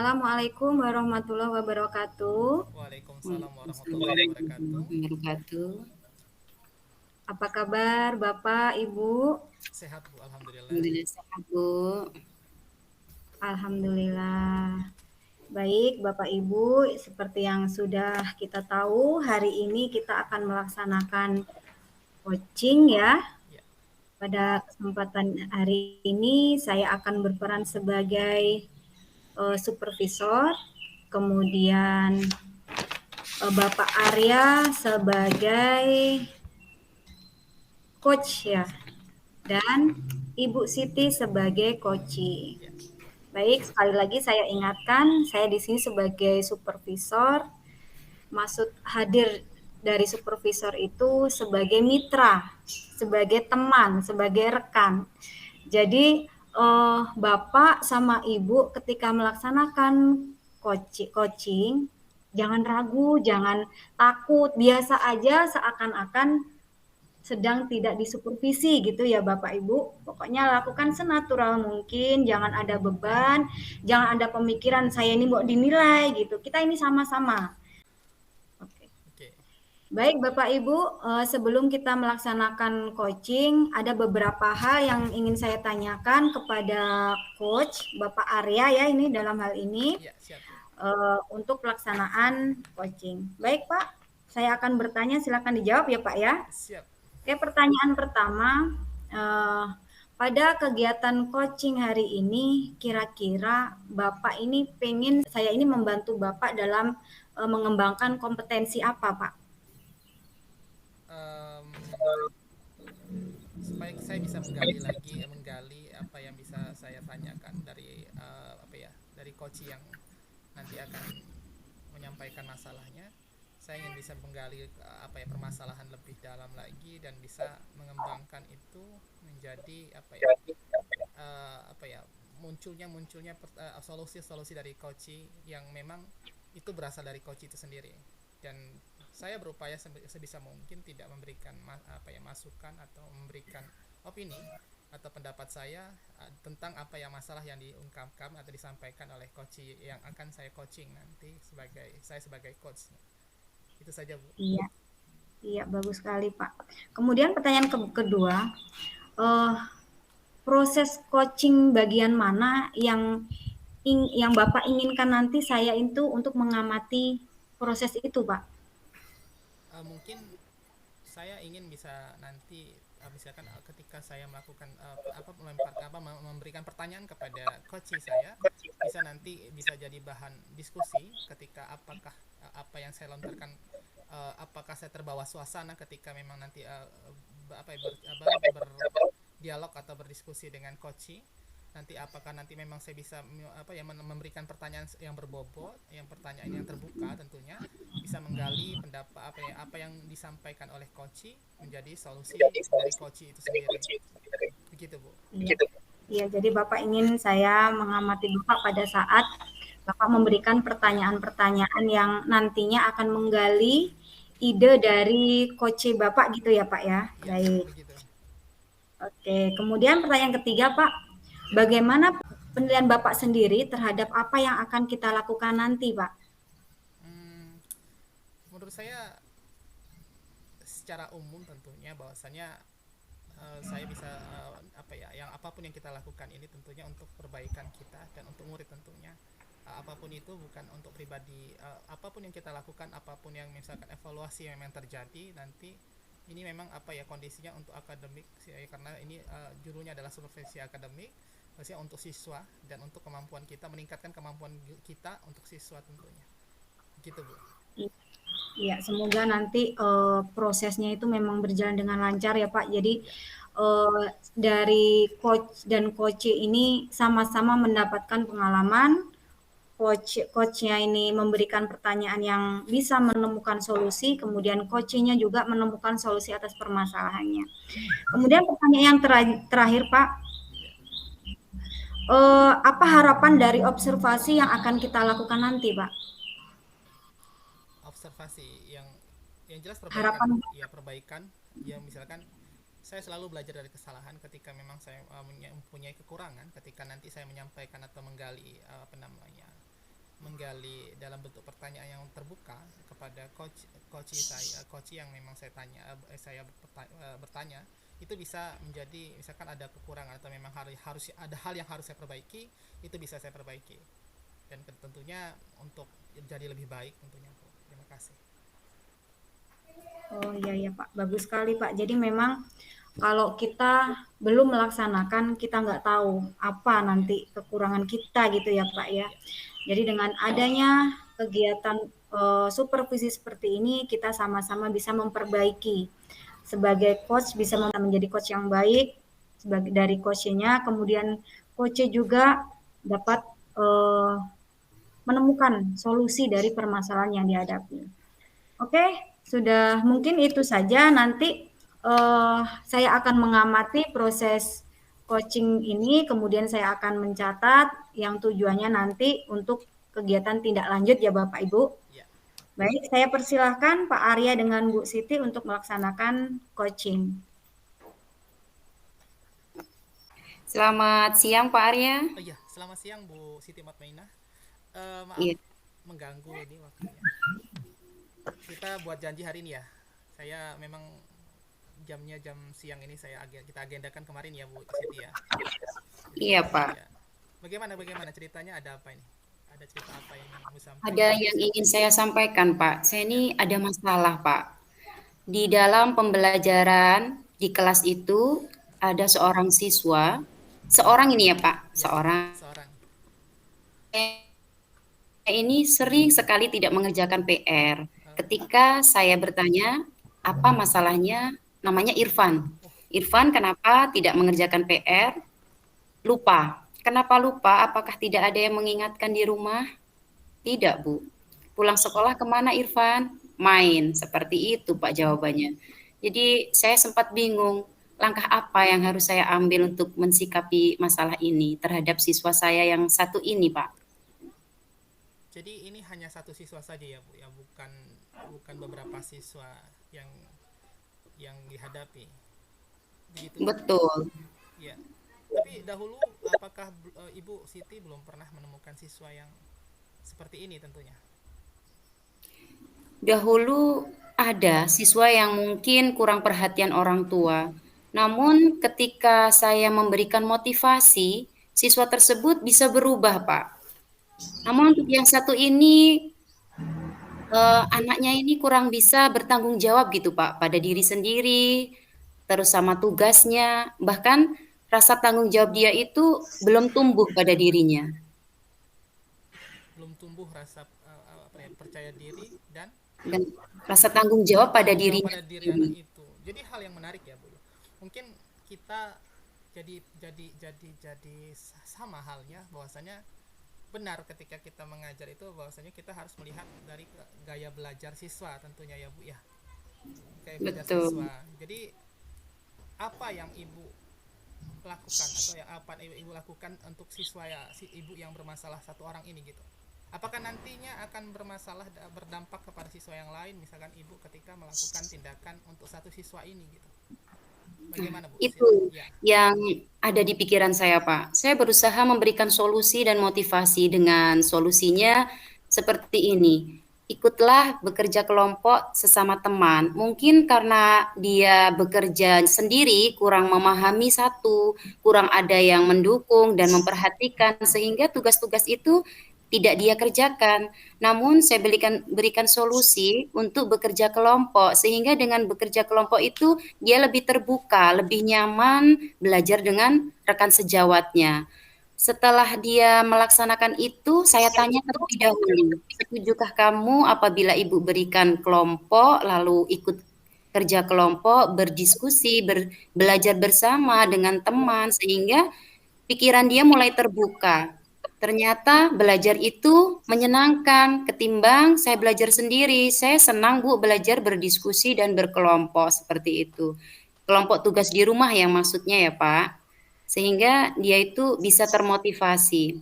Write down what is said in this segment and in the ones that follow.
Assalamualaikum warahmatullahi wabarakatuh. Waalaikumsalam warahmatullahi wabarakatuh. Waalaikumsalam warahmatullahi wabarakatuh. Apa kabar Bapak, Ibu? Sehat Bu, alhamdulillah. Alhamdulillah sehat, Bu. Alhamdulillah. Baik, Bapak Ibu, seperti yang sudah kita tahu, hari ini kita akan melaksanakan coaching ya. Ya. Pada kesempatan hari ini saya akan berperan sebagai supervisor, kemudian Bapak Arya sebagai coach ya, dan Ibu Siti sebagai coaching. Ya. Baik, sekali lagi saya ingatkan, saya di sini sebagai supervisor. Maksud hadir dari supervisor itu sebagai mitra, sebagai teman, sebagai rekan. Jadi Bapak sama Ibu ketika melaksanakan coaching, jangan ragu, jangan takut, biasa aja seakan-akan sedang tidak disupervisi gitu ya Bapak Ibu. Pokoknya lakukan senatural mungkin, jangan ada beban, jangan ada pemikiran saya ini mau dinilai gitu. Kita ini sama-sama. Oke. Oke. Baik Bapak Ibu, sebelum kita melaksanakan coaching, ada beberapa hal yang ingin saya tanyakan kepada coach Bapak Arya ya ini dalam hal ini. Ya, siap Bu. Untuk pelaksanaan coaching. Baik Pak, saya akan bertanya, silakan dijawab ya Pak ya. Siap. Oke, pertanyaan pertama, pada kegiatan coaching hari ini, kira-kira Bapak ini pengen saya ini membantu Bapak dalam mengembangkan kompetensi apa, Pak? Supaya saya bisa menggali apa yang bisa saya tanyakan dari dari coach yang nanti akan menyampaikan masalahnya. Saya ingin bisa menggali permasalahan lebih dalam lagi dan bisa mengembangkan itu menjadi munculnya solusi-solusi dari coach yang memang itu berasal dari coach itu sendiri. Dan saya berupaya sebisa mungkin tidak memberikan masukan atau memberikan opini atau pendapat saya tentang apa yang masalah yang diungkapkan atau disampaikan oleh coach yang akan saya coaching nanti sebagai coach. Itu saja Bu. Iya, iya bagus sekali Pak. Kemudian pertanyaan kedua, proses coaching bagian mana yang Bapak inginkan nanti saya itu untuk mengamati proses itu Pak? Mungkin saya ingin bisa nanti misalkan ketika saya melakukan memberikan pertanyaan kepada coach saya bisa jadi bahan diskusi ketika apakah apa yang saya lontarkan apakah saya terbawa suasana ketika memang nanti berdialog atau berdiskusi dengan coach nanti apakah nanti memang saya bisa memberikan pertanyaan yang berbobot, yang pertanyaan yang terbuka tentunya bisa menggali pendapat apa yang disampaikan oleh coach menjadi solusi dari coach itu sendiri. Begitu Bu. Iya, jadi Bapak ingin saya mengamati Bapak pada saat Bapak memberikan pertanyaan-pertanyaan yang nantinya akan menggali ide dari coach Bapak gitu ya Pak ya. Ya, Baik. begitu. Oke, kemudian pertanyaan ketiga Pak, bagaimana penilaian Bapak sendiri terhadap apa yang akan kita lakukan nanti Pak? Menurut saya secara umum tentunya bahwasanya saya bisa yang apapun yang kita lakukan ini tentunya untuk perbaikan kita dan untuk murid tentunya. Apapun itu bukan untuk pribadi, apapun yang kita lakukan, apapun yang misalkan evaluasi yang memang terjadi nanti ini memang kondisinya untuk akademik karena ini judulnya adalah supervisi akademik, maksudnya untuk siswa dan untuk kemampuan kita meningkatkan kemampuan kita untuk siswa tentunya. Begitu Bu. Iya, semoga nanti prosesnya itu memang berjalan dengan lancar ya Pak. Jadi dari coach dan coach ini sama-sama mendapatkan pengalaman. Coachnya ini memberikan pertanyaan yang bisa menemukan solusi, kemudian coachnya juga menemukan solusi atas permasalahannya. Kemudian pertanyaan yang terakhir Pak, apa harapan dari observasi yang akan kita lakukan nanti Pak? Observasi yang jelas perbaikan ya misalkan saya selalu belajar dari kesalahan ketika memang saya mempunyai kekurangan ketika nanti saya menyampaikan atau menggali menggali dalam bentuk pertanyaan yang terbuka kepada coach yang memang saya tanya, bertanya, itu bisa menjadi misalkan ada kekurangan atau memang harus ada hal yang harus saya perbaiki, itu bisa saya perbaiki, dan tentunya untuk jadi lebih baik tentunya Bu. Terima kasih. Oh iya ya Pak, bagus sekali Pak. Jadi memang kalau kita belum melaksanakan, kita nggak tahu apa Ya, nanti kekurangan kita gitu ya Pak ya. ya, Jadi dengan adanya kegiatan supervisi seperti ini, kita sama-sama bisa memperbaiki. Sebagai coach bisa menjadi coach yang baik sebagai dari coachnya, kemudian coach juga dapat menemukan solusi dari permasalahan yang dihadapi. Oke, sudah mungkin itu saja. Nanti saya akan mengamati proses coaching ini, kemudian saya akan mencatat yang tujuannya nanti untuk kegiatan tindak lanjut ya Bapak Ibu. ya. Baik, saya persilahkan Pak Arya dengan Bu Siti untuk melaksanakan coaching. Selamat siang Pak Arya. Oh iya, selamat siang Bu Siti Matmainah. Maaf Iya, mengganggu ini waktunya. Kita buat janji hari ini ya. Saya memang jamnya jam siang ini kita agendakan kemarin ya Bu Siti ya. Jadi iya Pak. ya. Bagaimana ceritanya, ada apa ini? Ada cerita apa yang mau Ada sampaikan? yang ingin saya sampaikan Pak. Saya ini ada masalah Pak. Di dalam pembelajaran di kelas itu ada seorang siswa, seorang ini ya Pak, Ya, seorang seorang. ini sering sekali tidak mengerjakan PR. Eh, Ketika saya bertanya, apa masalahnya? Namanya Irfan. oh, Irfan kenapa tidak mengerjakan PR? Lupa. Kenapa lupa? Apakah tidak ada yang mengingatkan di rumah? Tidak, Bu. Pulang sekolah kemana Irfan? Main. Seperti itu, Pak, jawabannya. Jadi saya sempat bingung, langkah apa yang harus saya ambil untuk mensikapi masalah ini terhadap siswa saya yang satu ini, Pak. jadi ini hanya satu siswa saja ya Bu, ya bukan bukan beberapa siswa yang dihadapi. Begitu. Betul. Ya. Tapi dahulu apakah Ibu Siti belum pernah menemukan siswa yang seperti ini tentunya? Dahulu ada siswa yang mungkin kurang perhatian orang tua. Namun ketika saya memberikan motivasi, siswa tersebut bisa berubah, Pak. Namun untuk yang satu ini anaknya ini kurang bisa bertanggung jawab gitu, Pak, pada diri sendiri, terus sama tugasnya, bahkan rasa tanggung jawab dia itu belum tumbuh pada dirinya. Belum tumbuh rasa apa ya, percaya diri dan Dan rasa tanggung jawab pada tanggung jawab dirinya pada diri anak sendiri. itu. Jadi hal yang menarik ya Bu. Mungkin kita jadi sama halnya, bahwasanya benar ketika kita mengajar itu bahwasanya kita harus melihat dari gaya belajar siswa tentunya ya Bu ya. Gaya belajar Betul. siswa. Jadi apa yang Ibu lakukan atau yang apa ibu lakukan untuk siswa ya, si ibu yang bermasalah satu orang ini gitu? Apakah nantinya akan berdampak kepada siswa yang lain, misalkan ibu ketika melakukan tindakan untuk satu siswa ini gitu? Bagaimana Bu Itu Siti? Ya, yang ada di pikiran saya, Pak. Saya berusaha memberikan solusi dan motivasi dengan solusinya seperti ini. Ikutlah bekerja kelompok sesama teman. Mungkin karena dia bekerja sendiri, kurang memahami satu, kurang ada yang mendukung dan memperhatikan, sehingga tugas-tugas itu tidak dia kerjakan. Namun saya berikan solusi untuk bekerja kelompok, sehingga dengan bekerja kelompok itu dia lebih terbuka, lebih nyaman belajar dengan rekan sejawatnya. Setelah dia melaksanakan itu, saya tanya terlebih dahulu, setujukah kamu apabila ibu berikan kelompok, lalu ikut kerja kelompok, berdiskusi, belajar bersama dengan teman, sehingga pikiran dia mulai terbuka. Ternyata belajar itu menyenangkan ketimbang saya belajar sendiri. Saya senang Bu belajar berdiskusi dan berkelompok seperti itu. Kelompok tugas di rumah yang maksudnya ya Pak. Sehingga dia itu bisa termotivasi.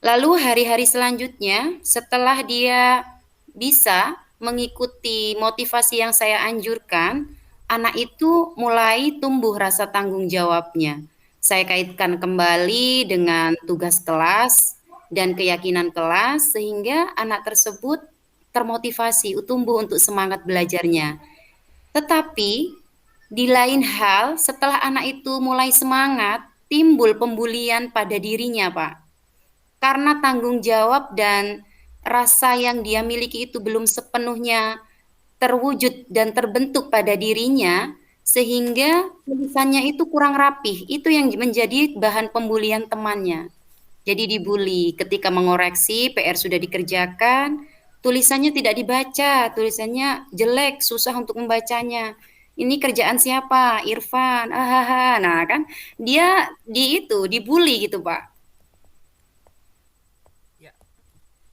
Lalu hari-hari selanjutnya setelah dia bisa mengikuti motivasi yang saya anjurkan, anak itu mulai tumbuh rasa tanggung jawabnya. Saya kaitkan kembali dengan tugas kelas dan keyakinan kelas sehingga anak tersebut termotivasi, tumbuh untuk semangat belajarnya. Tetapi di lain hal, setelah anak itu mulai semangat, timbul pembulian pada dirinya, Pak. Karena tanggung jawab dan rasa yang dia miliki itu belum sepenuhnya terwujud dan terbentuk pada dirinya, sehingga tulisannya itu kurang rapih. Itu yang menjadi bahan pembulian temannya. Jadi dibully ketika mengoreksi, PR sudah dikerjakan, tulisannya tidak dibaca, tulisannya jelek, susah untuk membacanya. Ini kerjaan siapa? Irfan. Ahaha. Nah, kan dia dibully gitu, Pak. Ya,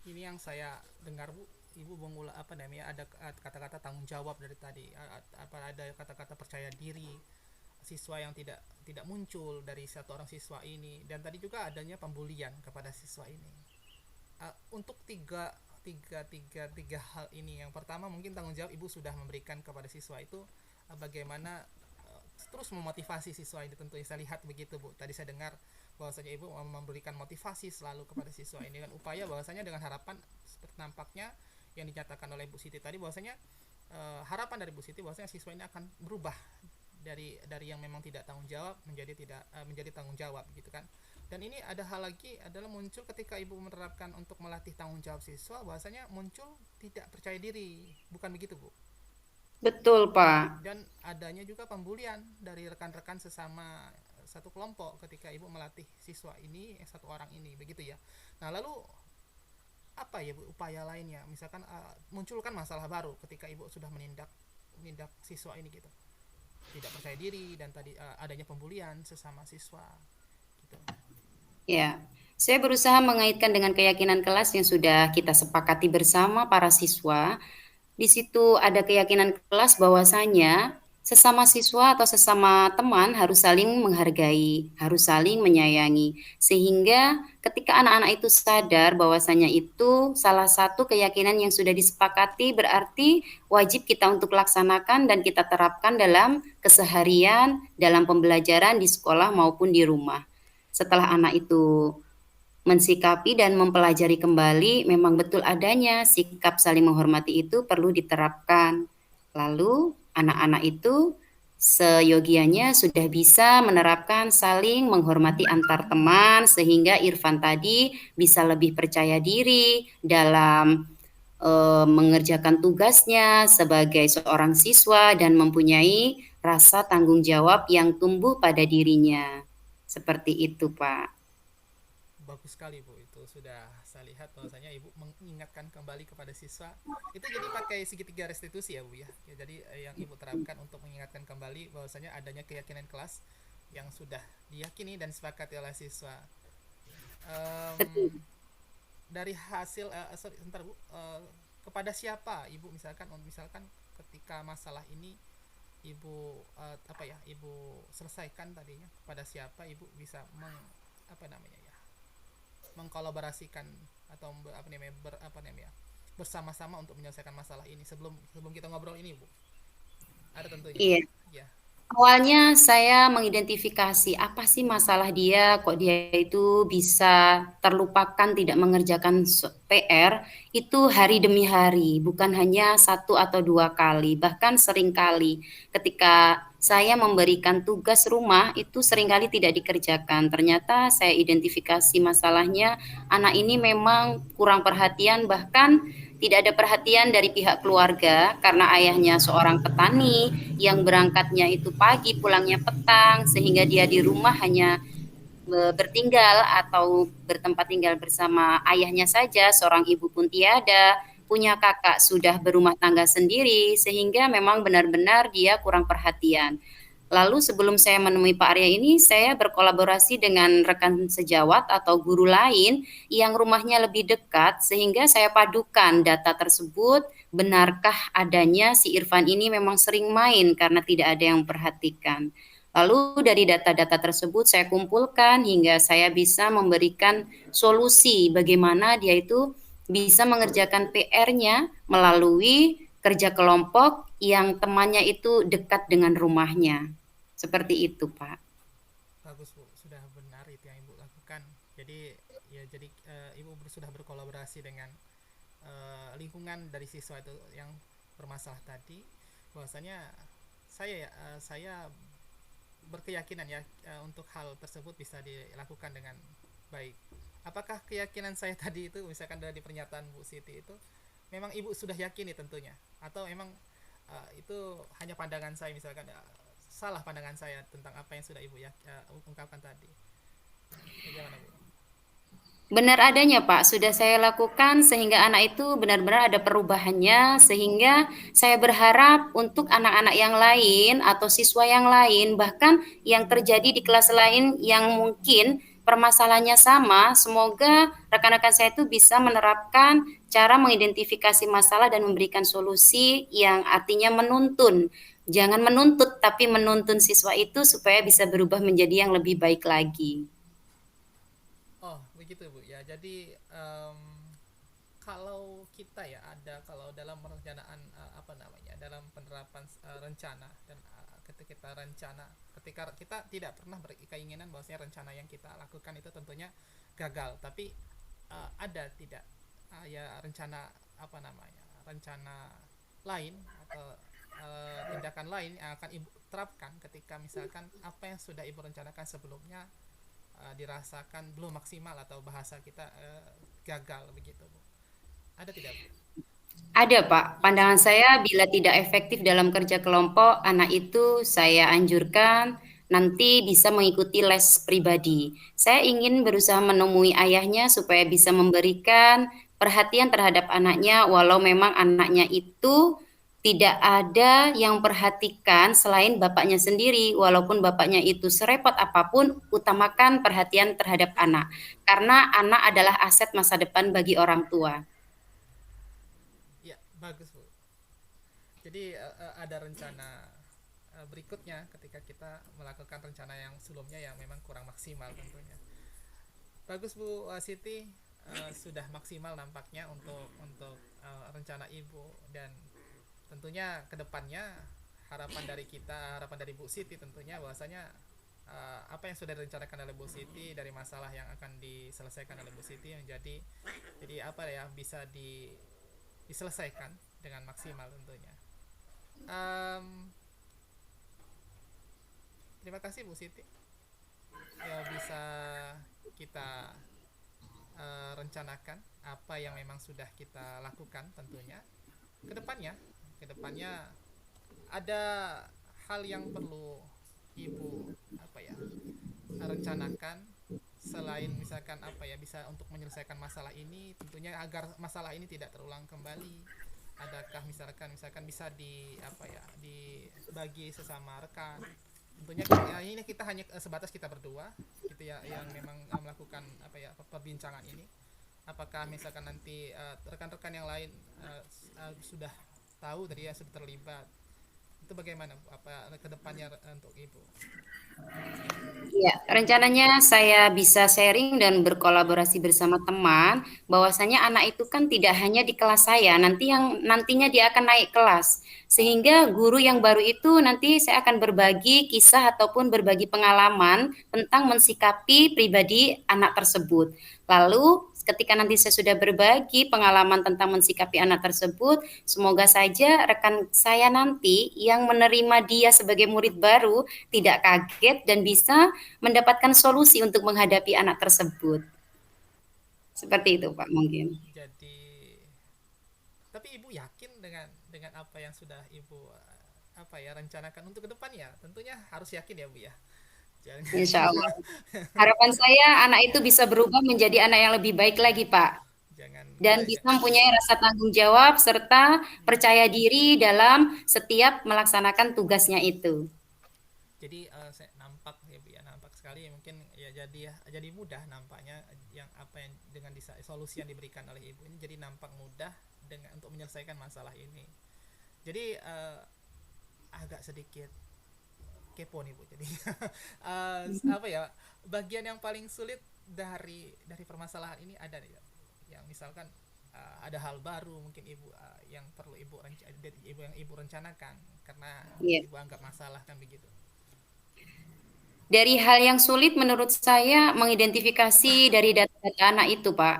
ini yang saya dengar Bu, Ibu mengulang apa namanya, ada kata-kata tanggung jawab dari tadi, apa ada kata-kata percaya diri siswa yang tidak tidak muncul dari satu orang siswa ini, dan tadi juga adanya pembulian kepada siswa ini. Untuk tiga hal ini, yang pertama mungkin tanggung jawab Ibu sudah memberikan kepada siswa itu, bagaimana terus memotivasi siswa ini, tentunya saya lihat begitu Bu. Tadi saya dengar bahwasanya Ibu memberikan motivasi selalu kepada siswa ini dengan upaya bahwasanya dengan harapan seperti nampaknya yang dinyatakan oleh Bu Siti tadi, bahwasanya harapan dari Bu Siti bahwasanya siswa ini akan berubah dari yang memang tidak tanggung jawab menjadi tidak menjadi tanggung jawab gitu kan. Dan ini ada hal lagi adalah muncul ketika Ibu menerapkan untuk melatih tanggung jawab siswa, bahwasanya muncul tidak percaya diri, bukan begitu Bu? Betul, Pak. Dan adanya juga pembulian dari rekan-rekan sesama satu kelompok ketika Ibu melatih siswa ini, satu orang ini, begitu ya. Nah, lalu apa ya Bu upaya lainnya? Misalkan munculkan masalah baru ketika Ibu sudah menindak siswa ini gitu. Tidak percaya diri dan tadi adanya pembulian sesama siswa gitu. Ya, saya berusaha mengaitkan dengan keyakinan kelas yang sudah kita sepakati bersama para siswa. Di situ ada keyakinan kelas bahwasanya sesama siswa atau sesama teman harus saling menghargai, harus saling menyayangi. Sehingga ketika anak-anak itu sadar bahwasanya itu salah satu keyakinan yang sudah disepakati, berarti wajib kita untuk laksanakan dan kita terapkan dalam keseharian, dalam pembelajaran di sekolah maupun di rumah. Setelah anak itu mensikapi dan mempelajari kembali, memang betul adanya sikap saling menghormati itu perlu diterapkan. Lalu anak-anak itu seyogianya sudah bisa menerapkan saling menghormati antar teman sehingga Irfan tadi bisa lebih percaya diri dalam mengerjakan tugasnya sebagai seorang siswa dan mempunyai rasa tanggung jawab yang tumbuh pada dirinya. Seperti itu, Pak. Bagus sekali Bu, itu sudah saya lihat bahwasanya Ibu mengingatkan kembali kepada siswa. Itu jadi pakai segitiga restitusi ya Bu ya. Jadi yang Ibu terapkan untuk mengingatkan kembali bahwasanya adanya keyakinan kelas yang sudah diyakini dan disepakati oleh siswa. Dari hasil sebentar Bu, kepada siapa Ibu misalkan ketika masalah ini Ibu Ibu selesaikan tadinya, kepada siapa Ibu bisa mengkolaborasikan atau bersama-sama untuk menyelesaikan masalah ini, sebelum kita ngobrol ini Bu? Ada tentunya Bu. Iya. Ya. Awalnya saya mengidentifikasi apa sih masalah dia, kok dia itu bisa terlupakan tidak mengerjakan PR itu hari demi hari, bukan hanya satu atau dua kali, bahkan sering kali ketika saya memberikan tugas rumah itu seringkali tidak dikerjakan. Ternyata saya identifikasi masalahnya, anak ini memang kurang perhatian, bahkan tidak ada perhatian dari pihak keluarga karena ayahnya seorang petani yang berangkatnya itu pagi, pulangnya petang, sehingga dia di rumah hanya bertinggal atau bertempat tinggal bersama ayahnya saja, seorang ibu pun tiada, punya kakak sudah berumah tangga sendiri, sehingga memang benar-benar dia kurang perhatian. Lalu sebelum saya menemui Pak Arya ini, saya berkolaborasi dengan rekan sejawat atau guru lain yang rumahnya lebih dekat, sehingga saya padukan data tersebut, benarkah adanya si Irfan ini memang sering main karena tidak ada yang memperhatikan. Lalu dari data-data tersebut saya kumpulkan hingga saya bisa memberikan solusi bagaimana dia itu bisa mengerjakan PR-nya melalui kerja kelompok yang temannya itu dekat dengan rumahnya. Seperti itu, Pak. Bagus Bu, sudah benar itu yang Ibu lakukan. Jadi ya ya jadi ibu sudah berkolaborasi dengan lingkungan dari siswa itu yang bermasalah tadi, bahwasanya saya berkeyakinan ya untuk hal tersebut bisa dilakukan dengan baik. Apakah keyakinan saya tadi itu misalkan dari pernyataan Bu Siti itu memang ibu sudah yakini tentunya, atau memang itu hanya pandangan saya, misalkan salah pandangan saya tentang apa yang sudah ibu ungkapkan tadi? Bagaimana Bu? Benar adanya Pak, sudah saya lakukan sehingga anak itu benar-benar ada perubahannya, sehingga saya berharap untuk anak-anak yang lain atau siswa yang lain, bahkan yang terjadi di kelas lain yang mungkin permasalahannya sama, semoga rekan-rekan saya itu bisa menerapkan cara mengidentifikasi masalah dan memberikan solusi yang artinya menuntun. Jangan menuntut, tapi menuntun siswa itu supaya bisa berubah menjadi yang lebih baik lagi. Oh begitu Bu ya, jadi kalau kita ya ada, kalau dalam perencanaan apa namanya, dalam penerapan rencana, dan ketika kita rencana, ketika kita tidak pernah berkeinginan bahwasanya rencana yang kita lakukan itu tentunya gagal, tapi ada tidak ya rencana, apa namanya, rencana lain atau tindakan lain yang akan ibu terapkan ketika misalkan apa yang sudah ibu rencanakan sebelumnya dirasakan belum maksimal, atau bahasa kita gagal begitu Bu. Ada tidak Bu? Ada Pak, pandangan saya bila tidak efektif dalam kerja kelompok, anak itu saya anjurkan nanti bisa mengikuti les pribadi. Saya ingin berusaha menemui ayahnya supaya bisa memberikan perhatian terhadap anaknya, walau memang anaknya itu tidak ada yang perhatikan selain bapaknya sendiri, walaupun bapaknya itu serepot apapun, utamakan perhatian terhadap anak, karena anak adalah aset masa depan bagi orang tua. Ya bagus Bu, jadi ada rencana berikutnya ketika kita melakukan rencana yang sebelumnya yang memang kurang maksimal tentunya. Bagus Bu Siti, sudah maksimal nampaknya untuk rencana ibu, dan tentunya kedepannya harapan dari kita, harapan dari Bu Siti tentunya bahwasanya apa yang sudah direncanakan oleh Bu Siti, dari masalah yang akan diselesaikan oleh Bu Siti menjadi, jadi apa ya, bisa diselesaikan dengan maksimal tentunya. Um, Terima kasih Bu Siti ya, bisa kita rencanakan apa yang memang sudah kita lakukan tentunya. Kedepannya ada hal yang perlu ibu apa ya rencanakan, selain misalkan apa ya, bisa untuk menyelesaikan masalah ini tentunya, agar masalah ini tidak terulang kembali. Adakah misalkan bisa di apa ya, dibagi sesama rekan, tentunya ya, ini kita hanya sebatas kita berdua gitu ya, yang memang melakukan apa ya, perbincangan ini. Apakah misalkan nanti rekan-rekan yang lain sudah tahu tadi ya, sudah terlibat, itu bagaimana apa kedepannya untuk ibu? Ya, rencananya saya bisa sharing dan berkolaborasi bersama teman, bahwasanya anak itu kan tidak hanya di kelas saya, nantinya dia akan naik kelas. Sehingga guru yang baru itu nanti saya akan berbagi kisah ataupun berbagi pengalaman tentang mensikapi pribadi anak tersebut. Lalu ketika nanti saya sudah berbagi pengalaman tentang mensikapi anak tersebut, semoga saja rekan saya nanti yang menerima dia sebagai murid baru tidak kaget dan bisa mendapatkan solusi untuk menghadapi anak tersebut. Seperti itu Pak mungkin. Jadi tapi ibu yakin dengan apa yang sudah ibu apa ya rencanakan untuk kedepannya? Tentunya harus yakin ya Bu ya. Jangan Insya Allah. Harapan saya anak itu bisa berubah menjadi anak yang lebih baik lagi Pak. jangan Dan ya, bisa mempunyai rasa tanggung jawab serta percaya diri dalam setiap melaksanakan tugasnya itu. jadi saya nampak ya Bu ya, nampak sekali mungkin ya, jadi mudah nampaknya, yang apa yang dengan solusi yang diberikan oleh ibu ini jadi nampak mudah dengan untuk menyelesaikan masalah ini. Jadi agak sedikit kepo nih Bu, jadi apa ya, bagian yang paling sulit dari permasalahan ini ada nih ya, yang misalkan ada hal baru mungkin ibu yang perlu ibu rencanakan karena Iya. ibu anggap masalah kan begitu. Dari hal yang sulit menurut saya mengidentifikasi dari data-data anak itu, Pak.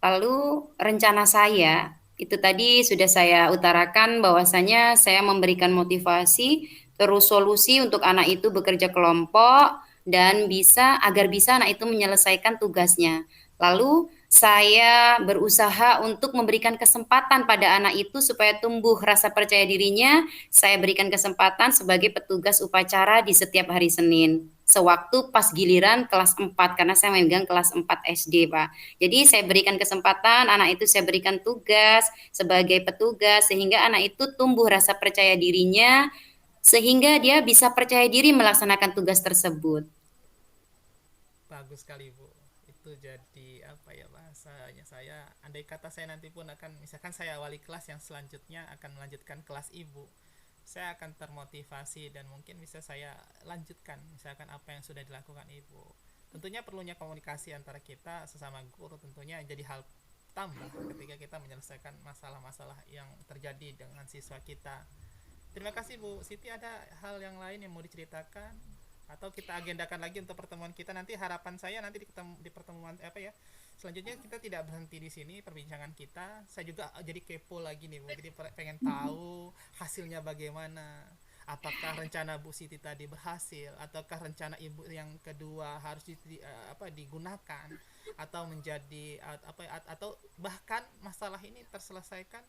Lalu rencana saya itu tadi sudah saya utarakan bahwasanya saya memberikan motivasi terus solusi untuk anak itu bekerja kelompok dan agar bisa anak itu menyelesaikan tugasnya. Lalu saya berusaha untuk memberikan kesempatan pada anak itu supaya tumbuh rasa percaya dirinya. Saya berikan kesempatan sebagai petugas upacara di setiap hari Senin. Sewaktu pas giliran kelas 4 karena saya memegang kelas 4 SD, Pak. Jadi saya berikan kesempatan, anak itu saya berikan tugas sebagai petugas sehingga anak itu tumbuh rasa percaya dirinya sehingga dia bisa percaya diri melaksanakan tugas tersebut. Bagus sekali Bu. Itu jadi apa ya bahasanya, saya andai kata saya nanti pun akan, misalkan saya wali kelas yang selanjutnya akan melanjutkan kelas Ibu, saya akan termotivasi dan mungkin bisa saya lanjutkan misalkan apa yang sudah dilakukan Ibu. Tentunya perlunya komunikasi antara kita sesama guru tentunya jadi hal tambah ketika kita menyelesaikan masalah-masalah yang terjadi dengan siswa kita. Terima kasih Bu Siti. Ada hal yang lain yang mau diceritakan atau kita agendakan lagi untuk pertemuan kita nanti? Harapan saya nanti di pertemuan apa ya selanjutnya kita tidak berhenti di sini perbincangan kita. Saya juga jadi kepo lagi nih Bu. Jadi pengen tahu hasilnya bagaimana. Apakah rencana Bu Siti tadi berhasil ataukah rencana Ibu yang kedua harus digunakan atau menjadi atau bahkan masalah ini terselesaikan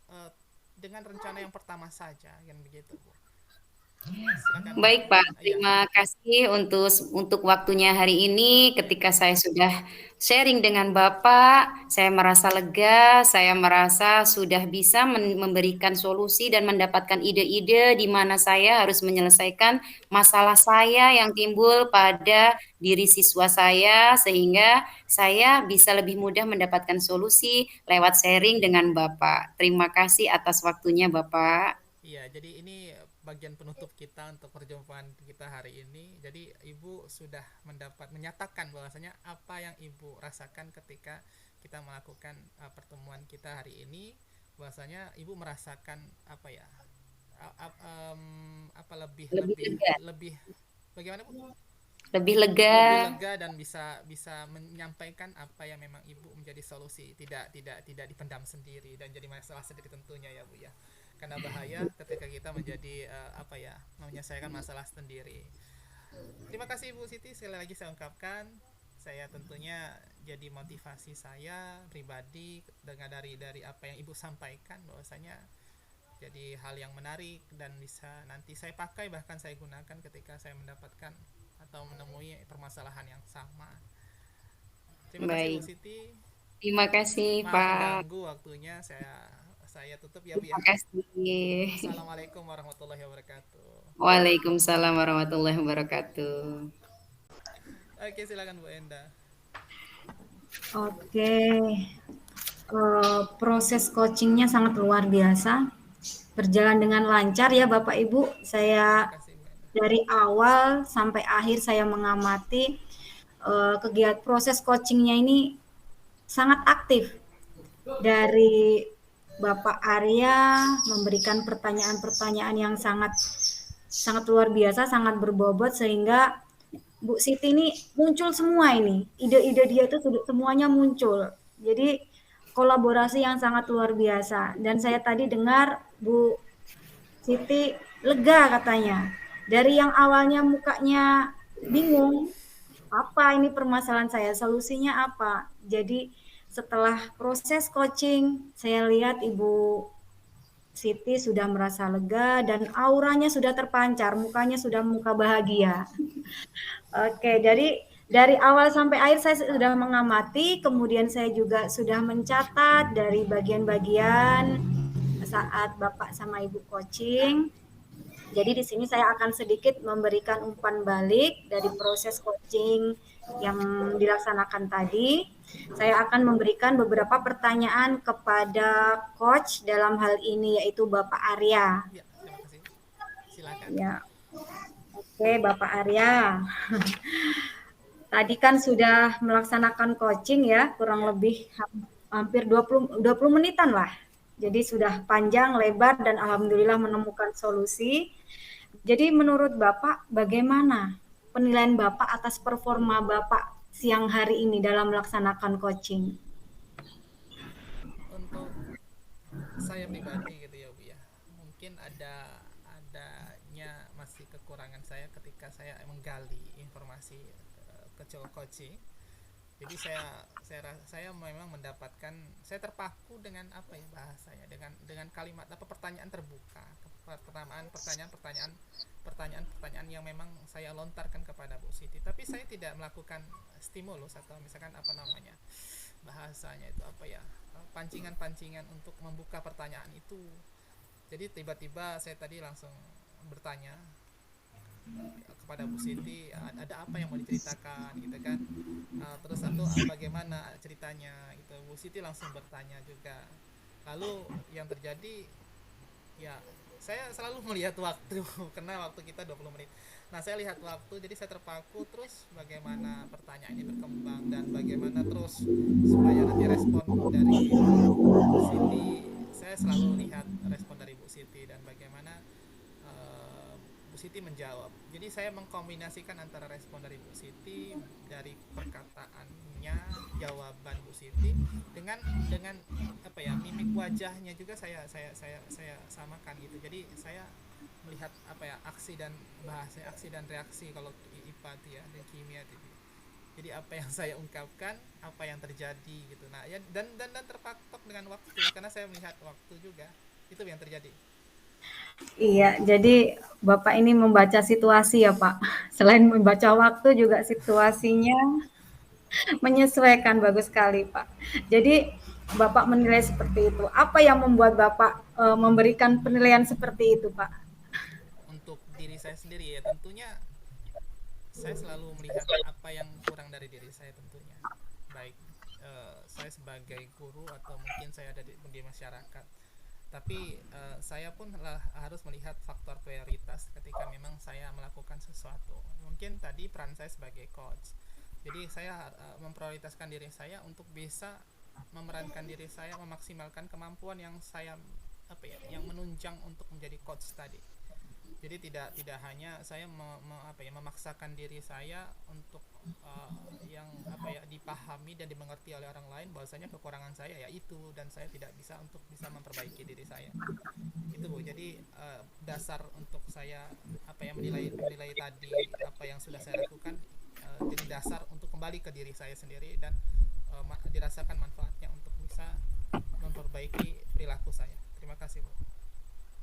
eh, dengan rencana yang pertama saja yang begitu Bu. Silakan Bu. Baik Pak, Iya. terima kasih untuk waktunya hari ini. Ketika saya sudah sharing dengan Bapak, saya merasa lega, saya merasa sudah bisa memberikan solusi dan mendapatkan ide-ide di mana saya harus menyelesaikan masalah saya yang timbul pada diri siswa saya, sehingga saya bisa lebih mudah mendapatkan solusi lewat sharing dengan Bapak. Terima kasih atas waktunya Bapak. Iya, jadi ini bagian penutup kita untuk perjumpaan kita hari ini. Jadi Ibu sudah menyatakan bahwasanya apa yang Ibu rasakan ketika kita melakukan pertemuan kita hari ini, bahwasanya Ibu merasakan apa ya? Apa lebih Lebih lebih lega, lebih bagaimana Bu? lebih Lebih lega. lega dan bisa menyampaikan apa yang memang Ibu menjadi solusi, tidak dipendam sendiri dan jadi masalah sendiri tentunya ya Bu ya, karena bahaya ketika kita menjadi menyelesaikan masalah sendiri. Terima kasih Bu Siti, sekali lagi saya ungkapkan saya tentunya jadi motivasi saya pribadi dengan dari apa yang Ibu sampaikan, bahwasanya jadi hal yang menarik dan bisa nanti saya pakai, bahkan saya gunakan ketika saya mendapatkan atau menemui permasalahan yang sama. Terima kasih Bu Baik, Siti. terima kasih Maaf Pak. mengganggu waktunya, saya tutup ya Bu ya. Terima kasih. Assalamualaikum warahmatullahi wabarakatuh. Waalaikumsalam warahmatullahi wabarakatuh. Oke, silakan Bu Enda. Oke, proses coachingnya sangat luar biasa, berjalan dengan lancar ya Bapak Ibu. Terima Saya kasih Bu Enda. dari awal sampai akhir saya mengamati kegiatan proses coachingnya ini sangat aktif. Dari Bapak Arya memberikan pertanyaan-pertanyaan yang sangat sangat luar biasa, sangat berbobot sehingga Bu Siti ini muncul semua ini. Ide-ide dia itu semuanya muncul. Jadi kolaborasi yang sangat luar biasa. Dan saya tadi dengar Bu Siti lega katanya. Dari yang awalnya mukanya bingung, apa ini permasalahan saya, solusinya apa. Jadi setelah proses coaching, saya lihat Ibu Siti sudah merasa lega dan auranya sudah terpancar, mukanya sudah muka bahagia. Oke, jadi dari awal sampai akhir saya sudah mengamati, kemudian saya juga sudah mencatat dari bagian-bagian saat Bapak sama Ibu coaching. Jadi di sini saya akan sedikit memberikan umpan balik dari proses coaching yang dilaksanakan tadi. Saya akan memberikan beberapa pertanyaan kepada coach dalam hal ini yaitu Bapak Arya. Ya, terima kasih. Silakan. Ya. Oke, Bapak Arya. Tadi kan sudah melaksanakan coaching ya, kurang lebih hampir 20 menitan lah. Jadi sudah panjang, lebar, dan alhamdulillah menemukan solusi. Jadi menurut Bapak bagaimana penilaian Bapak atas performa Bapak siang hari ini dalam melaksanakan coaching? Untuk saya pribadi gitu ya Bu ya, mungkin adanya masih kekurangan saya ketika saya menggali informasi ke coaching. Jadi saya memang mendapatkan, saya terpaku dengan apa ya bahasanya, dengan kalimat apa, pertanyaan terbuka, pertanyaan yang memang saya lontarkan kepada Bu Siti, tapi saya tidak melakukan stimulus atau misalkan apa namanya bahasanya itu apa ya, pancingan-pancingan untuk membuka pertanyaan itu. Jadi tiba-tiba saya tadi langsung bertanya kepada Bu Siti, ada apa yang mau diceritakan gitu kan. Terus atau bagaimana ceritanya gitu, Bu Siti langsung bertanya juga. Lalu yang terjadi ya, saya selalu melihat waktu karena waktu kita 20 menit. Nah, saya lihat waktu, jadi saya terpaku terus bagaimana pertanyaan ini berkembang dan bagaimana terus supaya nanti respon dari Bu Siti. Saya selalu lihat respon dari Bu Siti dan bagaimana Bu Siti menjawab. Jadi saya mengkombinasikan antara respon dari Bu Siti, dari perkataannya, jawaban Bu Siti dengan apa ya, mimik wajahnya juga saya samakan gitu. Jadi saya melihat apa ya, aksi dan bahasa, aksi dan reaksi kalau IPA itu ya, dan kimia itu. Jadi apa yang saya ungkapkan, apa yang terjadi gitu. Nah, ya dan terpatok dengan waktu karena saya melihat waktu juga. Itu yang terjadi. Iya, jadi Bapak ini membaca situasi ya Pak. Selain membaca waktu juga situasinya menyesuaikan, bagus sekali Pak. Jadi Bapak menilai seperti itu. Apa yang membuat Bapak memberikan penilaian seperti itu Pak? Untuk diri saya sendiri ya, tentunya saya selalu melihat apa yang kurang dari diri saya tentunya. Baik saya sebagai guru atau mungkin saya ada di masyarakat. Tapi saya pun harus melihat faktor prioritas ketika memang saya melakukan sesuatu. Mungkin tadi peran saya sebagai coach. Jadi saya memprioritaskan diri saya untuk bisa memerankan diri saya, memaksimalkan kemampuan yang saya apa ya, yang menunjang untuk menjadi coach tadi. Jadi tidak hanya saya memaksakan diri saya untuk yang apa ya, dipahami dan dimengerti oleh orang lain bahwasanya kekurangan saya ya itu, dan saya tidak bisa untuk bisa memperbaiki diri saya. Itu Bu. Jadi dasar untuk saya apa ya, menilai tadi apa yang sudah saya lakukan, jadi dasar untuk kembali ke diri saya sendiri dan dirasakan manfaatnya untuk bisa memperbaiki perilaku saya. Terima kasih Bu.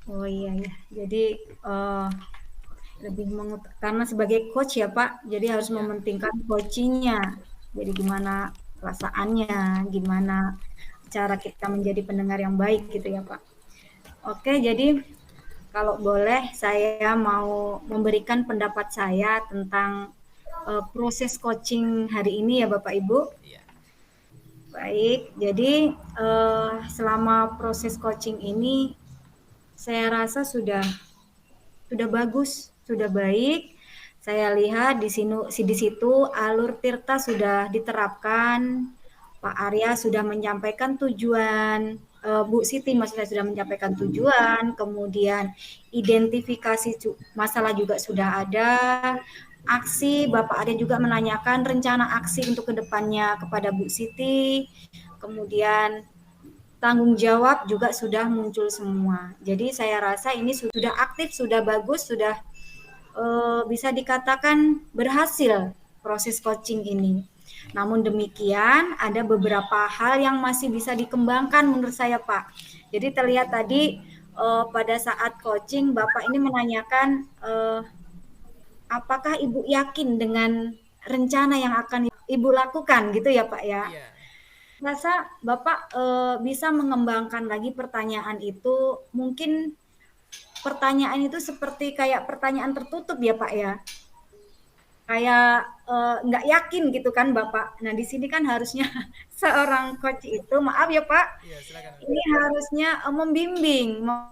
Oh iya ya, jadi lebih karena sebagai coach ya Pak, jadi harus Ya. mementingkan coachingnya. Jadi gimana perasaannya, gimana cara kita menjadi pendengar yang baik gitu ya Pak. Oke, jadi kalau boleh saya mau memberikan pendapat saya tentang proses coaching hari ini ya Bapak Ibu. Iya. Baik, jadi selama proses coaching ini saya rasa sudah bagus, sudah baik. Saya lihat di situ alur Tirta sudah diterapkan. Pak Arya sudah menyampaikan tujuan, Bu Siti maksudnya sudah menyampaikan tujuan, kemudian identifikasi masalah juga sudah ada. Aksi, Bapak Arya juga menanyakan rencana aksi untuk kedepannya kepada Bu Siti. Kemudian tanggung jawab juga sudah muncul semua. Jadi saya rasa ini sudah aktif, sudah bagus, sudah bisa dikatakan berhasil proses coaching ini. Namun demikian ada beberapa hal yang masih bisa dikembangkan menurut saya Pak. Jadi terlihat tadi pada saat coaching Bapak ini menanyakan apakah Ibu yakin dengan rencana yang akan Ibu lakukan gitu ya Pak ya. Iya. Rasa Bapak bisa mengembangkan lagi pertanyaan itu, mungkin pertanyaan itu seperti kayak pertanyaan tertutup ya Pak ya, kayak nggak yakin gitu kan Bapak. Nah di sini kan harusnya seorang coach itu, maaf ya Pak, Iya, silakan. ini harusnya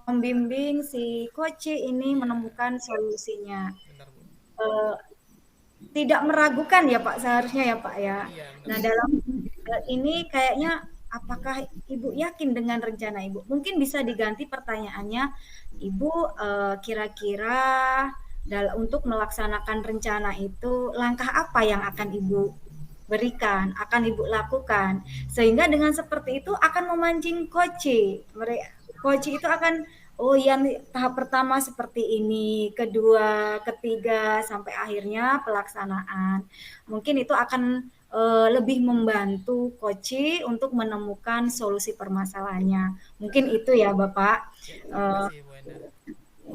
membimbing si coach ini Iya, menemukan solusinya. benar Bu. Tidak meragukan ya Pak seharusnya ya Pak ya. Iya, benar Nah Bu. dalam ini kayaknya apakah Ibu yakin dengan rencana Ibu? Mungkin bisa diganti pertanyaannya, Ibu kira-kira Untuk melaksanakan rencana itu, langkah apa yang akan Ibu berikan, akan Ibu lakukan, sehingga dengan seperti itu akan memancing coach. Coach itu akan, oh yang tahap pertama seperti ini, kedua, ketiga, sampai akhirnya pelaksanaan. Mungkin itu akan lebih membantu coach untuk menemukan solusi permasalahannya. Mungkin itu ya Bapak. Ya, terima Eh, kasih Bu Enda. ya,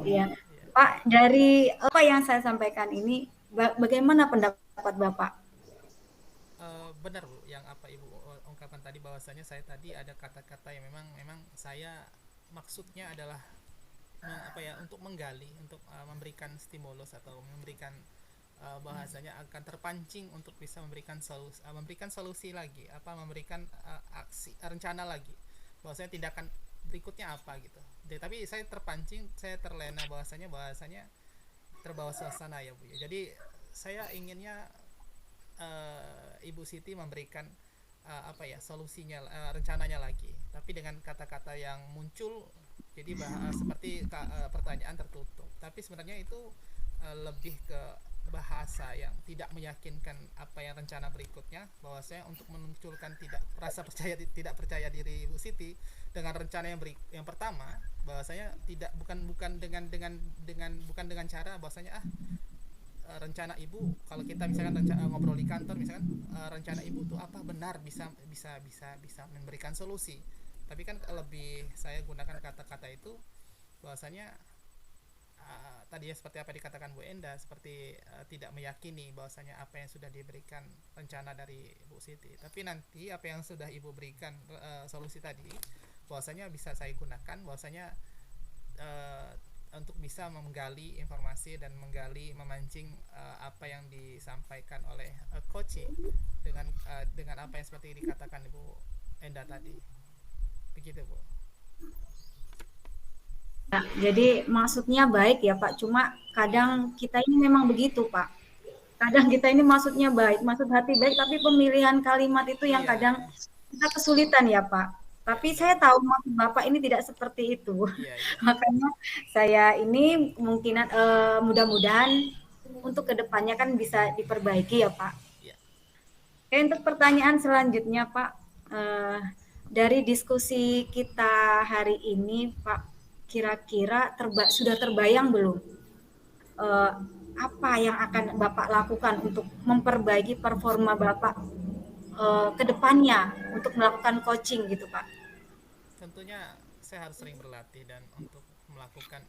Ya. Pak, dari apa yang saya sampaikan ini, bagaimana pendapat Bapak? Benar Bu, yang apa Ibu ungkapkan tadi, bahwasanya saya tadi ada kata-kata yang memang memang saya maksudnya adalah apa ya, untuk menggali, untuk memberikan stimulus atau memberikan bahasanya akan terpancing untuk bisa memberikan solusi lagi, apa memberikan aksi rencana lagi, bahwasanya tindakan berikutnya apa gitu. Tapi saya terpancing, saya terlena bahwasanya terbawa suasana ya Bu ya. Jadi saya inginnya Ibu Siti memberikan apa ya, solusinya, rencananya lagi, tapi dengan kata-kata yang muncul jadi seperti pertanyaan tertutup, tapi sebenarnya itu lebih ke bahasa yang tidak meyakinkan apa yang rencana berikutnya, bahwa saya untuk memunculkan tidak percaya diri Ibu Siti dengan rencana yang pertama, bahwasanya tidak bukan bukan bukan dengan cara bahwasanya rencana ibu, kalau kita misalkan ngobrol di kantor misalkan, rencana ibu tuh apa, benar bisa memberikan solusi, tapi kan lebih saya gunakan kata-kata itu bahwasanya tadi ya seperti apa dikatakan Bu Enda, seperti tidak meyakini bahwasanya apa yang sudah diberikan rencana dari Bu Siti, tapi nanti apa yang sudah ibu berikan solusi tadi, bahwasanya bisa saya gunakan, bahwasanya uh, untuk bisa menggali informasi dan memancing apa yang disampaikan oleh coach dengan apa yang seperti dikatakan Ibu Enda tadi, begitu Bu. Ya, jadi maksudnya baik ya Pak, cuma kadang kita ini memang begitu Pak. Kadang kita ini maksudnya baik, maksud hati baik, tapi pemilihan kalimat itu yang Iya, kadang kita kesulitan ya Pak. iya, Tapi saya benar. tahu maksud Bapak ini tidak seperti itu. Iya, iya, Makanya saya ini kemungkinan mudah-mudahan untuk kedepannya kan bisa diperbaiki ya Pak. iya. Oke, untuk pertanyaan selanjutnya Pak, dari diskusi kita hari ini Pak, kira-kira sudah terbayang belum eh, apa yang akan Bapak lakukan untuk memperbaiki performa Bapak ke depannya untuk melakukan coaching gitu Pak? Tentunya saya harus sering berlatih dan untuk melakukan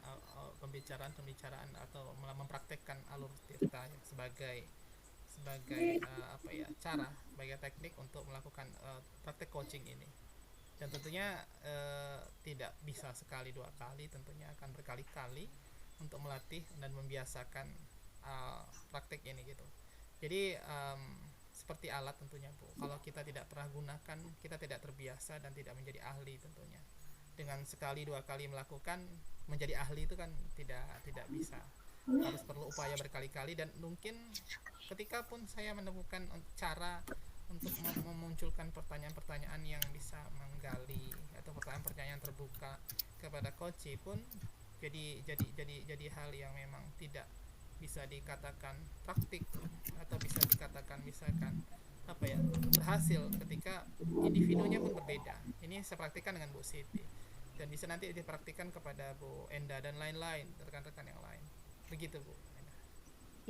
pembicaraan atau mempraktekkan alur tirta ya, sebagai sebagai apa ya, cara sebagai teknik untuk melakukan praktek coaching ini. Dan tentunya tidak bisa sekali dua kali, tentunya akan berkali-kali untuk melatih dan membiasakan praktek ini gitu. Jadi seperti alat tentunya Bu, kalau kita tidak pernah gunakan, kita tidak terbiasa dan tidak menjadi ahli tentunya. Dengan sekali dua kali melakukan menjadi ahli itu kan tidak bisa, harus perlu upaya berkali-kali, dan mungkin ketika pun saya menemukan cara untuk memunculkan pertanyaan-pertanyaan yang bisa menggali atau pertanyaan-pertanyaan terbuka kepada coach pun jadi hal yang memang tidak bisa dikatakan praktik atau bisa dikatakan misalkan apa ya, berhasil ketika individunya pun berbeda. Ini saya praktikkan dengan Bu Siti dan bisa nanti dipraktikkan kepada Bu Enda dan lain-lain, rekan-rekan yang lain, begitu Bu Enda.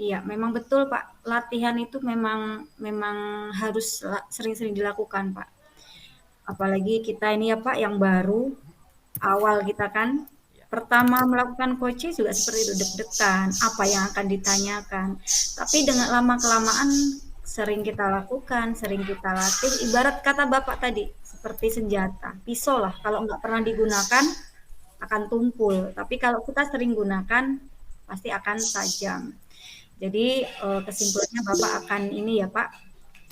Iya, memang betul Pak. Latihan itu memang memang harus sering-sering dilakukan Pak. Apalagi kita ini ya Pak yang baru, awal kita kan Ya, pertama melakukan coaching juga seperti itu, deg-degan apa yang akan ditanyakan, tapi dengan lama kelamaan sering kita lakukan, sering kita latih, ibarat kata Bapak tadi seperti senjata pisau lah, kalau nggak pernah digunakan akan tumpul, tapi kalau kita sering gunakan pasti akan tajam. Jadi kesimpulannya Bapak akan ini ya Pak,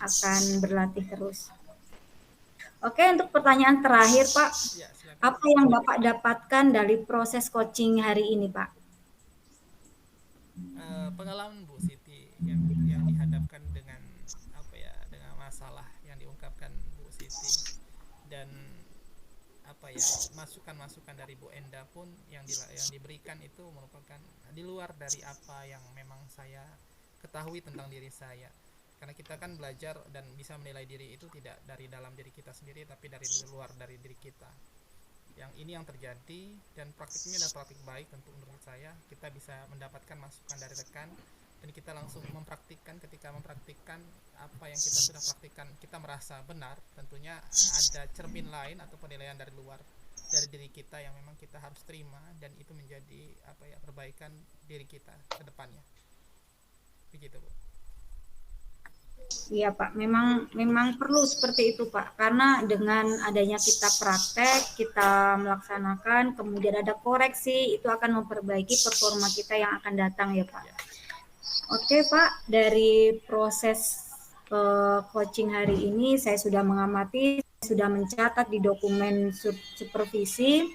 akan berlatih terus. Oke, untuk pertanyaan terakhir Pak, ya, silakan Bu. apa yang Bapak dapatkan dari proses coaching hari ini Pak? Pengalaman Bu Siti yang dihadapkan dengan apa ya, dengan masalah yang diungkapkan Bu Siti, dan apa ya, masukan-masukan dari Bu Enda pun yang diberikan itu merupakan di luar dari apa yang memang saya ketahui tentang diri saya. Karena kita kan belajar dan bisa menilai diri itu tidak dari dalam diri kita sendiri, tapi dari luar dari diri kita. Yang ini yang terjadi, dan praktiknya adalah praktik baik tentu menurut saya. Kita bisa mendapatkan masukan dari rekan dan kita langsung mempraktikkan. Ketika mempraktikkan apa yang kita sudah praktikkan, kita merasa benar, tentunya ada cermin lain atau penilaian dari luar dari diri kita yang memang kita harus terima, dan itu menjadi apa ya, perbaikan diri kita ke depannya. Begitu, Bu. Iya Pak, memang memang perlu seperti itu Pak, karena dengan adanya kita praktek, kita melaksanakan, kemudian ada koreksi, itu akan memperbaiki performa kita yang akan datang ya Pak. Ya. Oke Pak, dari proses coaching hari ini saya sudah mengamati, sudah mencatat di dokumen supervisi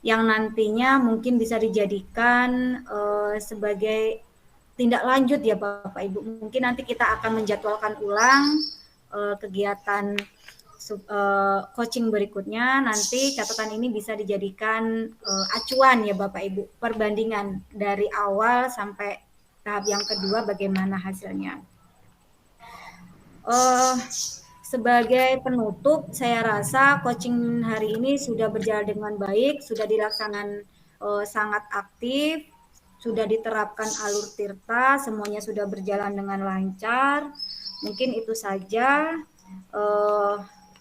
yang nantinya mungkin bisa dijadikan sebagai tindak lanjut ya Bapak Ibu. Mungkin nanti kita akan menjadwalkan ulang kegiatan coaching berikutnya. Nanti catatan ini bisa dijadikan acuan ya Bapak Ibu, perbandingan dari awal sampai tahap yang kedua bagaimana hasilnya. Sebagai penutup, saya rasa coaching hari ini sudah berjalan dengan baik, sudah dilaksanakan sangat aktif, sudah diterapkan alur tirta, semuanya sudah berjalan dengan lancar. Mungkin itu saja.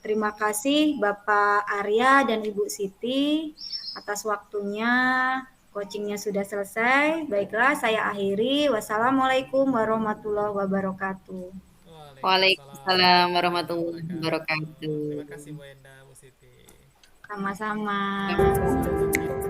Terima kasih Bapak Arya dan Ibu Siti atas waktunya. Coachingnya sudah selesai. Baiklah, saya akhiri. Wassalamualaikum warahmatullahi wabarakatuh. Waalaikumsalam Waalaikumsalam warahmatullahi warahmatullahi wabarakatuh. wabarakatuh. Terima kasih Bu Enda, Bu Siti. Sama-sama. Sama-sama. Selamat